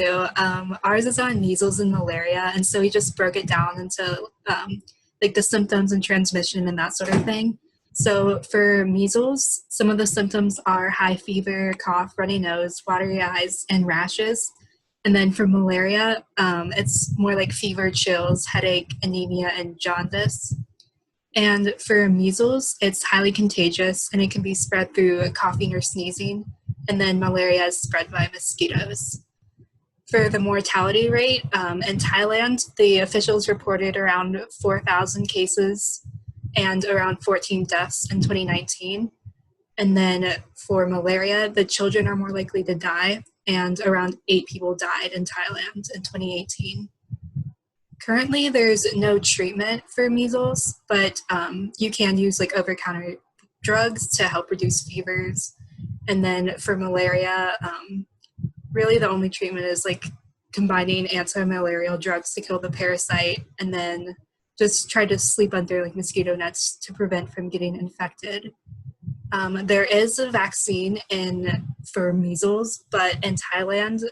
Ours is on measles and malaria, and so we just broke it down into like the symptoms and transmission and that sort of thing. So for measles, some of the symptoms are high fever, cough, runny nose, watery eyes, and rashes. And then for malaria, it's more like fever, chills, headache, anemia, and jaundice. And for measles, it's highly contagious and it can be spread through coughing or sneezing. And then malaria is spread by mosquitoes. For the mortality rate, in Thailand, the officials reported around 4,000 cases and around 14 deaths in 2019. And then for malaria, the children are more likely to die, and around 8 people died in Thailand in 2018. Currently, there's no treatment for measles, but you can use like over-counter drugs to help reduce fevers. And then for malaria, really the only treatment is like combining anti-malarial drugs to kill the parasite, and then just try to sleep under like mosquito nets to prevent from getting infected. There is a vaccine for measles, but in Thailand,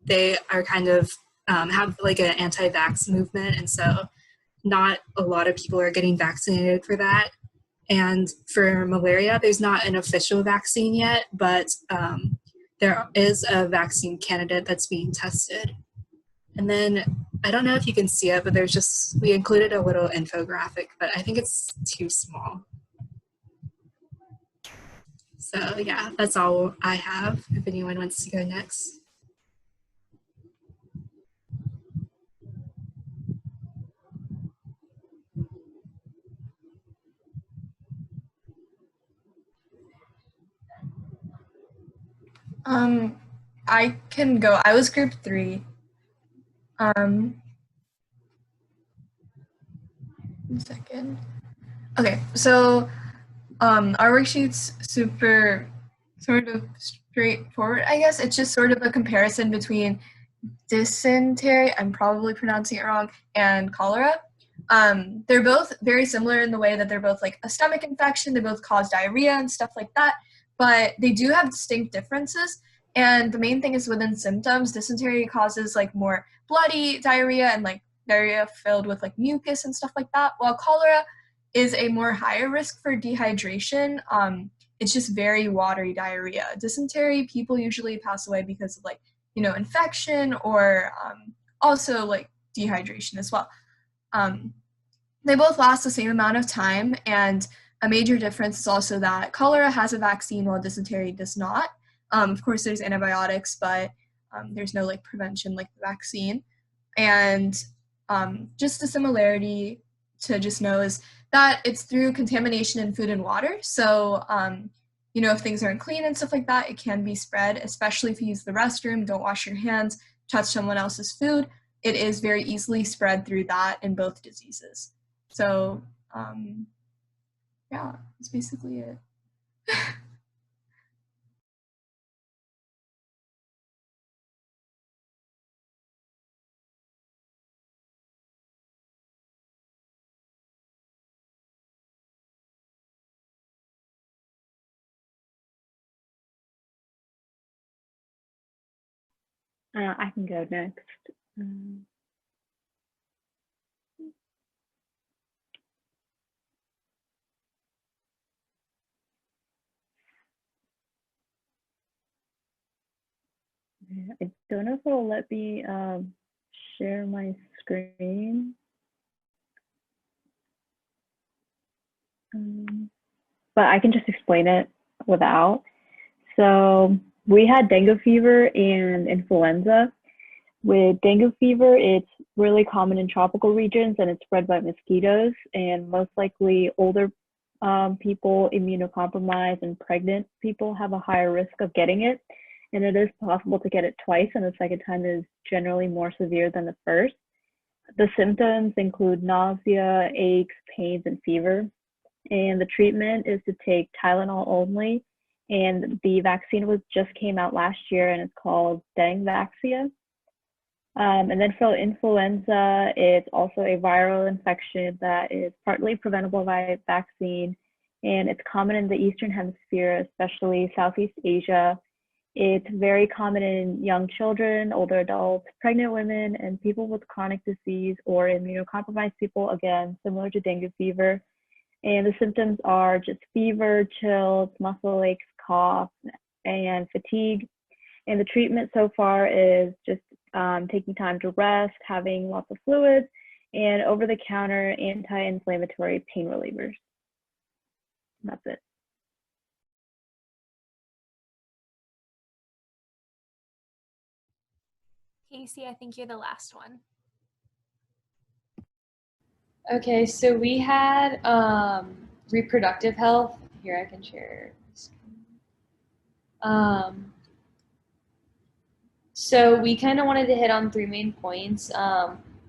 they are kind of have like an anti-vax movement, and so not a lot of people are getting vaccinated for that. And for malaria, there's not an official vaccine yet, but there is a vaccine candidate that's being tested. And then I don't know if you can see it, but we included a little infographic, but I think it's too small. So yeah, that's all I have. If anyone wants to go next. I can go. I was group 3. 1 second. Okay, so our worksheet's super sort of straightforward, I guess. It's just sort of a comparison between dysentery, I'm probably pronouncing it wrong, and cholera. They're both very similar in the way that they're both like a stomach infection. They both cause diarrhea and stuff like that, but they do have distinct differences. And the main thing is within symptoms, dysentery causes like more bloody diarrhea and like diarrhea filled with like mucus and stuff like that, while cholera is a more higher risk for dehydration. It's just very watery diarrhea. Dysentery, people usually pass away because of like, infection or also like dehydration as well. They both last the same amount of time, and a major difference is also that cholera has a vaccine while dysentery does not. Of course, there's antibiotics, but there's no like prevention like the vaccine. And just a similarity to just know is that it's through contamination in food and water. So, if things aren't clean and stuff like that, it can be spread, especially if you use the restroom, don't wash your hands, touch someone else's food. It is very easily spread through that in both diseases. So, yeah, that's basically it. I can go next. I don't know if it'll let me share my screen. But I can just explain it without. So we had dengue fever and influenza. With dengue fever, it's really common in tropical regions and it's spread by mosquitoes, and most likely older people, immunocompromised, and pregnant people have a higher risk of getting it. And it is possible to get it twice, and the second time is generally more severe than the first. The symptoms include nausea, aches, pains, and fever. And the treatment is to take Tylenol only. And the vaccine just came out last year, and it's called Dengvaxia. And then for influenza, it's also a viral infection that is partly preventable by vaccine, and it's common in the Eastern Hemisphere, especially Southeast Asia. It's very common in young children, older adults, pregnant women, and people with chronic disease or immunocompromised people, again, similar to dengue fever. And the symptoms are just fever, chills, muscle aches, cough, and fatigue. And the treatment so far is just taking time to rest, having lots of fluids, and over-the-counter anti-inflammatory pain relievers. And that's it. Casey, I think you're the last one. Okay, so we had reproductive health. Here, I can share. So we kind of wanted to hit on 3 main points.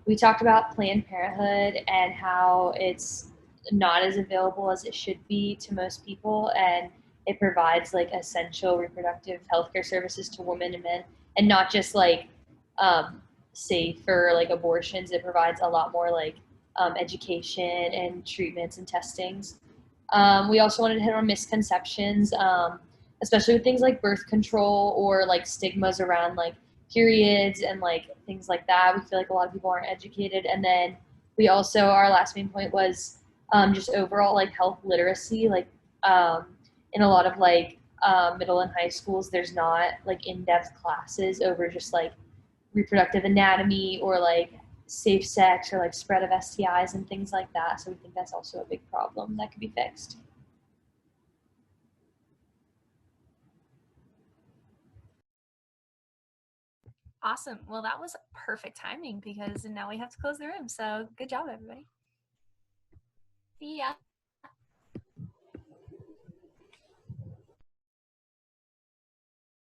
We talked about Planned Parenthood and how it's not as available as it should be to most people, and it provides like essential reproductive healthcare services to women and men, and not just like safe for like abortions. It provides a lot more like education and treatments and testings. We also wanted to hit on misconceptions, especially with things like birth control or like stigmas around like periods and like things like that. We feel like a lot of people aren't educated. And then we also, our last main point was just overall like health literacy. Like in a lot of like middle and high schools, there's not like in-depth classes over just like reproductive anatomy or like safe sex or like spread of STIs and things like that. So we think that's also a big problem that could be fixed. Awesome. Well, that was perfect timing because now we have to close the room. So good job, everybody. See ya.